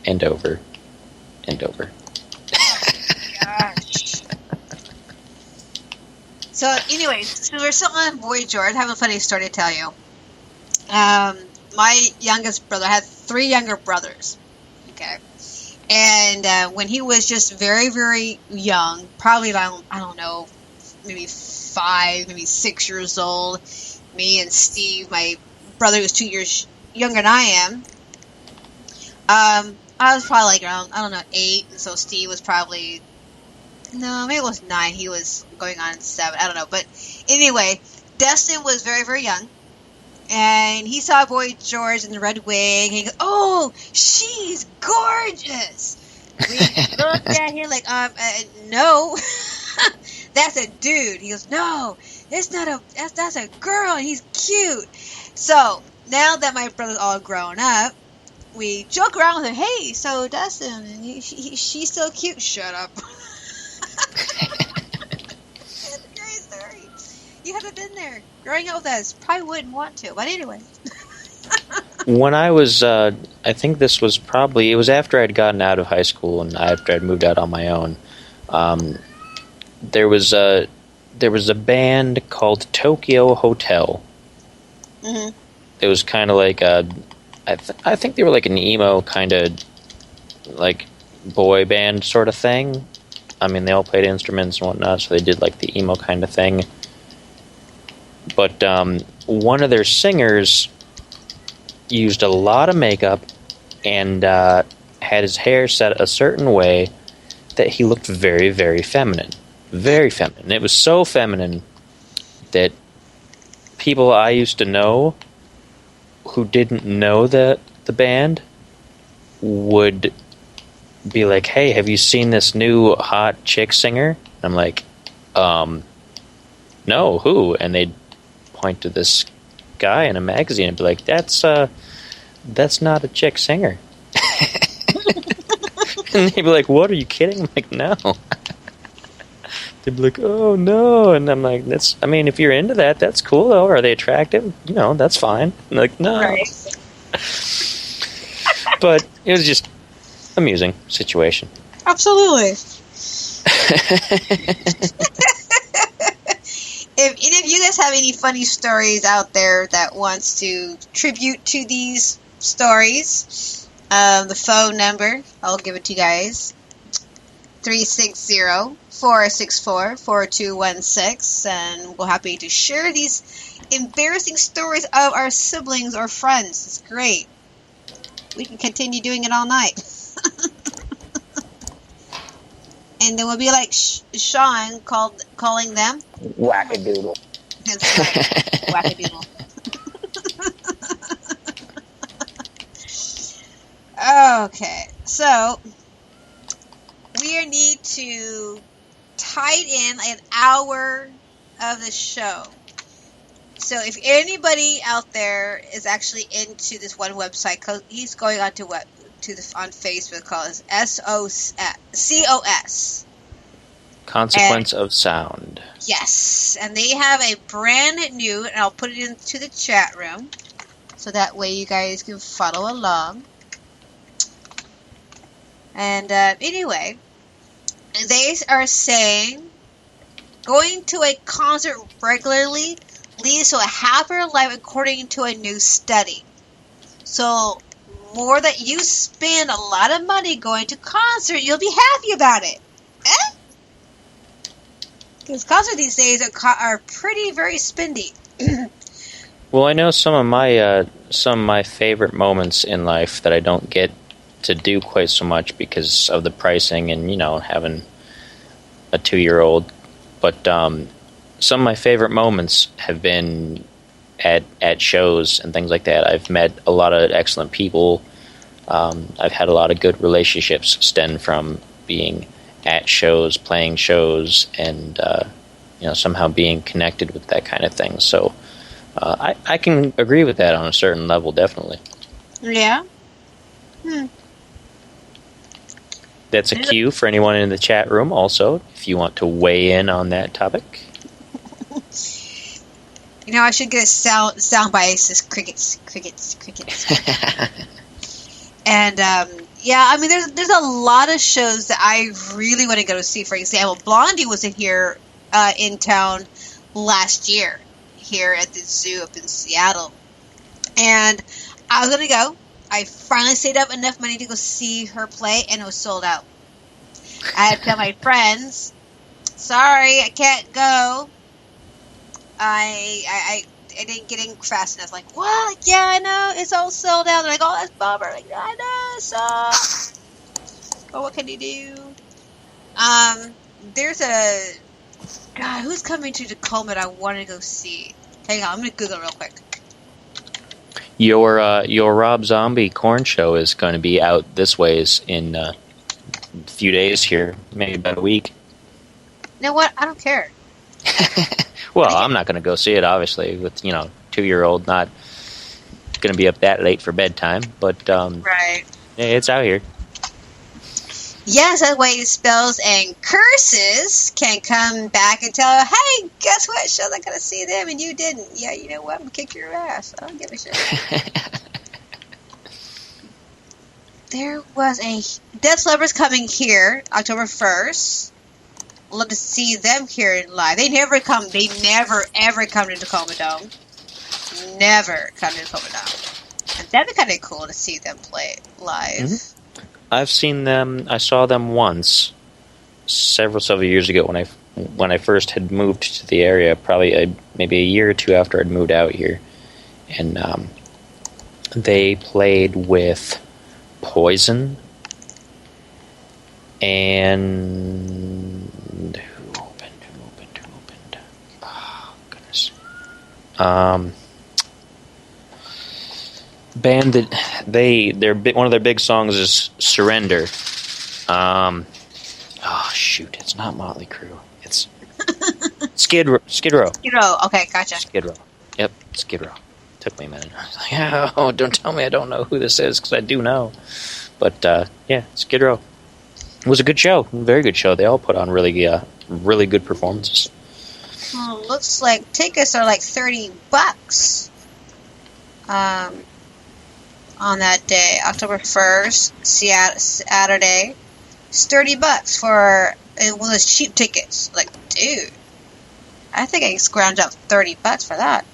and over and over. Gosh. So, anyways, so we're still on Boy George. I have a funny story to tell you. My youngest brother, I had 3 younger brothers. Okay. And when he was just very, very young, probably, I don't know, maybe 5, maybe 6 years old, me and Steve, my brother who's 2 years younger than I am, I was probably like around, I don't know, 8, and so Steve was probably, no, maybe it was 9, he was going on 7, I don't know, but anyway, Dustin was very, very young, and he saw Boy George in the red wig, and he goes, oh, she's gorgeous! We looked at him like, no, that's a dude. He goes, no, it's not that's a girl, and he's cute. So, now that my brother's all grown up, we joke around with him, hey, so Dustin, she's so cute. Shut up. It's a great story. You haven't been there. Growing up with us, probably wouldn't want to, but anyway. When I was, I think this was probably, it was after I'd gotten out of high school and after I'd moved out on my own. There was a band called Tokyo Hotel. Mm-hmm. It was kind of like I think they were like an emo kind of like boy band sort of thing. I mean, they all played instruments and whatnot, so they did like the emo kind of thing. But one of their singers used a lot of makeup and had his hair set a certain way that he looked very, very feminine. Very feminine. It was so feminine that people I used to know who didn't know the band would be like, hey, have you seen this new hot chick singer? And I'm like, no, who? And they'd point to this guy in a magazine and be like, that's not a chick singer. And they'd be like, what, are you kidding? I'm like, no. They'd be like, oh no. And I'm like, if you're into that, that's cool though. Are they attractive? That's fine. I'm like, no. Right. But it was just amusing situation. Absolutely. If any of you guys have any funny stories out there that wants to tribute to these stories, the phone number, I'll give it to you guys, 360-464-4216, and we're happy to share these embarrassing stories of our siblings or friends. It's great. We can continue doing it all night. And then we'll be like Sean calling them wackadoodle. That's right. Wackadoodle. Okay, so we need to tie in an hour of the show. So if anybody out there is actually into this one website, cause he's going on to on Facebook, called COS. Consequence of Sound. Yes, and they have a brand new, and I'll put it into the chat room, so that way you guys can follow along. And anyway, they are saying going to a concert regularly leads to a happier life according to a new study. So, more that you spend a lot of money going to concert, you'll be happy about it. Eh? Because concerts these days are pretty very spendy. Well, I know some of my favorite moments in life that I don't get to do quite so much because of the pricing and having a 2-year-old. But some of my favorite moments have been at shows and things like that. I've met a lot of excellent people. I've had a lot of good relationships stem from being at shows, playing shows, and somehow being connected with that kind of thing. So I can agree with that on a certain level, definitely. Yeah. That's a cue for anyone in the chat room also, if you want to weigh in on that topic. I should get a sound bite. It says crickets. And Yeah, I mean, there's a lot of shows that I really want to go to see. For example, Blondie was here in town last year here at the zoo up in Seattle, and I was gonna go. I finally saved up enough money to go see her play, and it was sold out. I had to tell my friends, "Sorry, I can't go. I didn't get in fast enough." Like, what? Yeah, I know. It's all sold out. They're like, "Oh, that's bummer." Like, I know, so. But what can you do? There's a God. Who's coming to Tacoma that I want to go see? Hang on, I'm gonna Google real quick. Your Rob Zombie corn show is going to be out this ways in a few days here, maybe about a week. You know what? I don't care. Well, I'm not going to go see it, obviously, with 2-year-old not going to be up that late for bedtime. But Right. it's out here. Yes, that way it spells and curses can come back and tell, "Hey, guess what? Shows I gotta see them and you didn't." Yeah, you know what? I'm gonna kick your ass. I don't give a shit. There was a Death Leopard's coming here October 1st. Love to see them here live. They never come. They never ever come to Tacoma Dome. Never come to Tacoma Dome. And that'd be kind of cool to see them play live. Mm-hmm. I've seen them. I saw them once, several years ago when I first had moved to the area. Probably maybe a year or two after I'd moved out here, and they played with Poison and who opened? Oh goodness. Band that one of their big songs is Surrender. Oh shoot, it's not Motley Crue. It's Skid Row. Skid Row. Okay, gotcha. Skid Row. Yep, Skid Row. Took me a minute. I was like, oh, don't tell me I don't know who this is, because I do know. But yeah, Skid Row. It was a good show, very good show. They all put on really good performances. Well, looks like tickets are like $30. On that day, October 1st, Saturday. It's $30 for one of those cheap tickets. Like, dude, I think I can scrounge up $30 for that.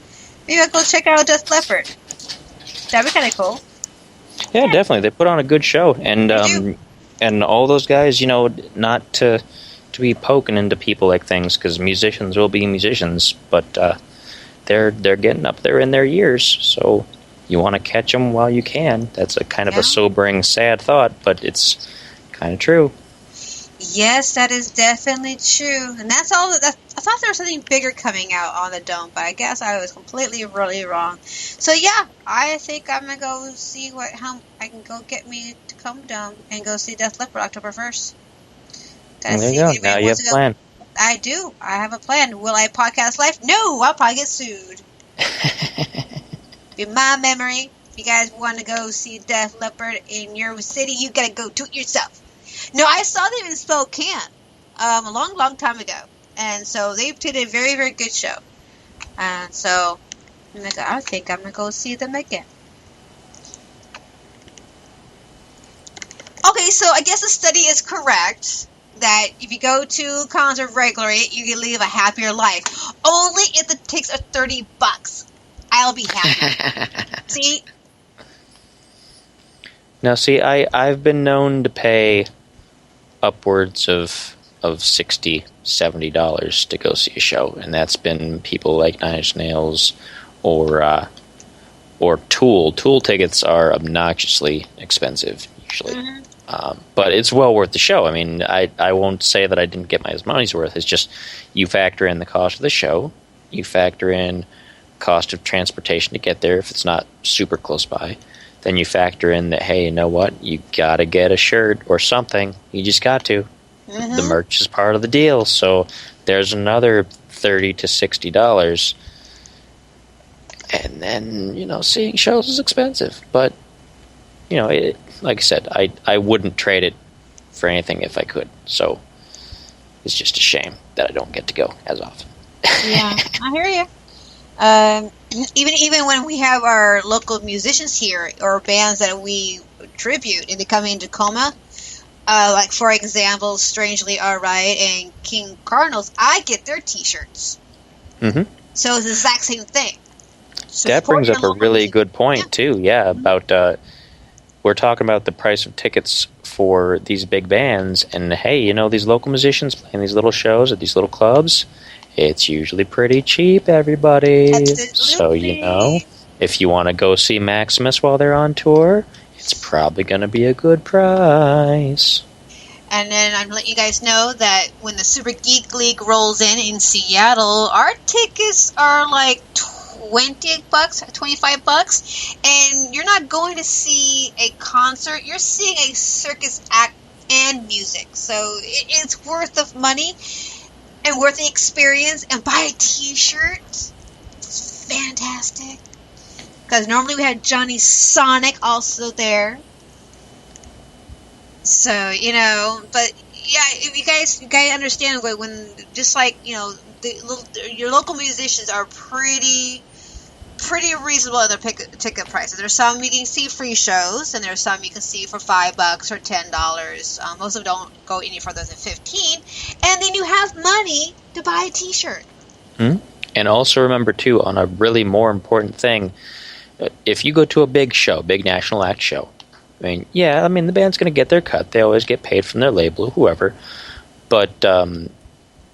Maybe I'll go check out Death Leopard. That'd be kind of cool. Yeah, definitely. They put on a good show, and all those guys, not to be poking into people like things, because musicians will be musicians, but they're getting up there in their years, so you want to catch them while you can. That's a kind of a sobering, sad thought, but it's kind of true. Yes, that is definitely true. And that's all. I thought there was something bigger coming out on the Dome, but I guess I was completely, really wrong. So yeah, I think I'm going to go see how I can go get me to Come Dome and go see Death Leopard October 1st. There you go. Now you have a plan. I do. I have a plan. Will I podcast live? No, I'll probably get sued. In my memory, if you guys want to go see Death Leopard in your city, you got to go do it yourself. No, I saw them in Spokane a long, long time ago. And so they did a very, very good show. And so I think I'm going to go see them again. Okay, so I guess the study is correct that if you go to a concert regularly, you can live a happier life. Only if the tickets are $30. I'll be happy. See? Now, see, I've been known to pay upwards of $60, $70 to go see a show, and that's been people like Nine Inch Nails or Tool. Tool tickets are obnoxiously expensive usually, but it's well worth the show. I mean, I won't say that I didn't get my money's worth. It's just you factor in the cost of the show, you factor in cost of transportation to get there if it's not super close by. Then you factor in that, hey, you know what? You got to get a shirt or something. You just got to. Mm-hmm. The merch is part of the deal. So there's another $30 to $60. And then, seeing shows is expensive. But, like I said, I wouldn't trade it for anything if I could. So it's just a shame that I don't get to go as often. Yeah, I hear you. Even when we have our local musicians here or bands that we tribute and they come in Tacoma. Like, for example, Strangely Alright and King Cardinals, I get their t-shirts. Mm-hmm. So it's the exact same thing. That brings up a really good point, too. Yeah, about, we're talking about the price of tickets for these big bands, and hey, you know, these local musicians playing these little shows at these little clubs, it's usually pretty cheap, everybody. Absolutely. So, you know, if you want to go see Maximus while they're on tour, it's probably going to be a good price. And then I'm letting you guys know that when the Super Geek League rolls in Seattle, our tickets are like $20, $25, and you're not going to see a concert. You're seeing a circus act and music. So it's worth the money and worth the experience. And buy a t-shirt. It's fantastic. Because normally we had Johnny Sonic also there. So, you know, but yeah, if you guys understand when just like, you know, your local musicians are pretty reasonable in their ticket prices. There's some you can see free shows, and there's some you can see for $5 or $10. Most of them don't go any further than $15, and then you have money to buy a t-shirt. Mm-hmm. And also remember too, on a really more important thing, if you go to a big show, big national act show, the band's going to get their cut. They always get paid from their label, whoever. But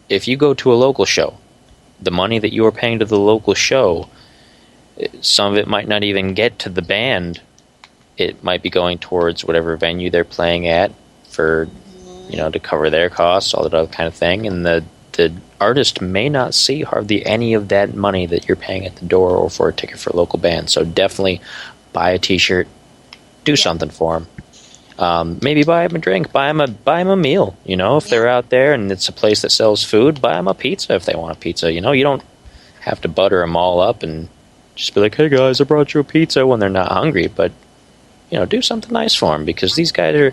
if you go to a local show, the money that you are paying to the local show, some of it might not even get to the band. It might be going towards whatever venue they're playing at for, you know, to cover their costs, all that other kind of thing. And the artist may not see hardly any of that money that you're paying at the door or for a ticket for a local band. So definitely buy a t-shirt, do something for them. Maybe buy them a drink, buy them a meal. You know, if they're out there and it's a place that sells food, buy them a pizza if they want a pizza. You know, you don't have to butter them all up and just be like, hey guys, I brought you a pizza when they're not hungry. But, you know, do something nice for them, because these guys are,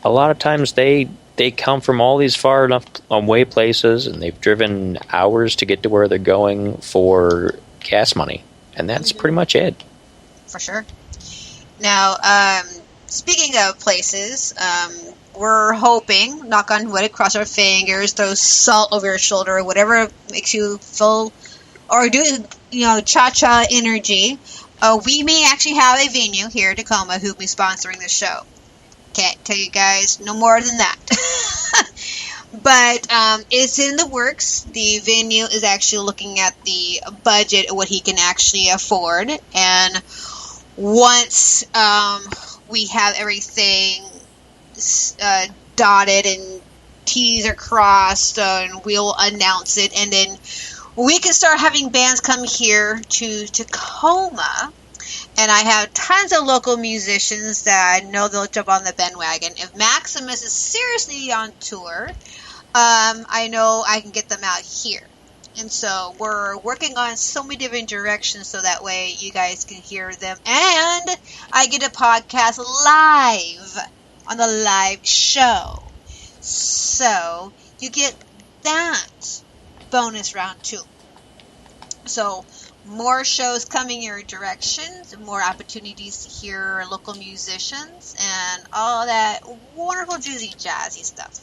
a lot of times they come from all these far enough away places, and they've driven hours to get to where they're going for gas money. And that's pretty much it. For sure. Now, speaking of places, we're hoping, knock on wood, cross our fingers, throw salt over your shoulder, whatever makes you feel, or do, you know, cha-cha energy. We may actually have a venue here in Tacoma who'll be sponsoring the show. Can't tell you guys no more than that. But it's in the works. The venue is actually looking at the budget of what he can actually afford. And once we have everything dotted and T's are crossed, and we'll announce it. And then we can start having bands come here to Tacoma. And I have tons of local musicians that I know they'll jump on the bandwagon. If Maximus is seriously on tour, I know I can get them out here. And so we're working on so many different directions so that way you guys can hear them. And I get a podcast live on the live show. So you get that bonus round too. So more shows coming your direction, more opportunities to hear local musicians, and all that wonderful, juicy, jazzy stuff.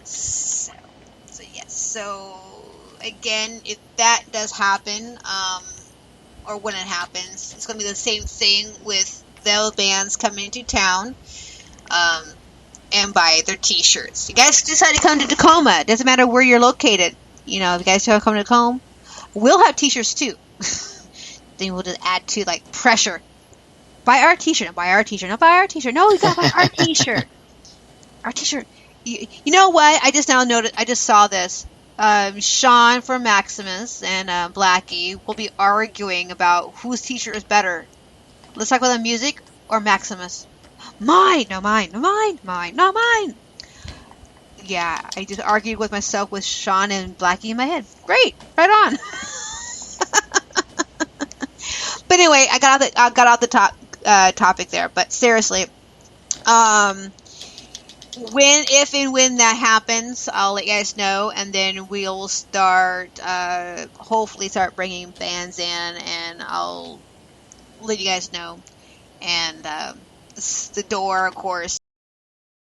So yes. So again, if that does happen, or when it happens, it's going to be the same thing with the bands coming to town, and buy their t-shirts. You guys decide to come to Tacoma. It doesn't matter where you're located. You know, if you guys want to come to Tacoma, we'll have t-shirts too. Then we'll just add to like pressure. Buy our t-shirt. Buy our t-shirt. No, buy our t-shirt. No, you gotta buy our t-shirt. Our t-shirt. You know what? I just now noticed. I just saw this. Sean from Maximus and Blackie will be arguing about whose t-shirt is better. Let's talk about the music or Maximus. Mine. No, mine. No, mine. Mine. No, mine. Yeah, I just argued with myself with Sean and Blackie in my head. Great, right on. But anyway, I got out the topic there. But seriously, when that happens, I'll let you guys know, and then we'll start hopefully start bringing bands in, and I'll let you guys know. And the door, of course.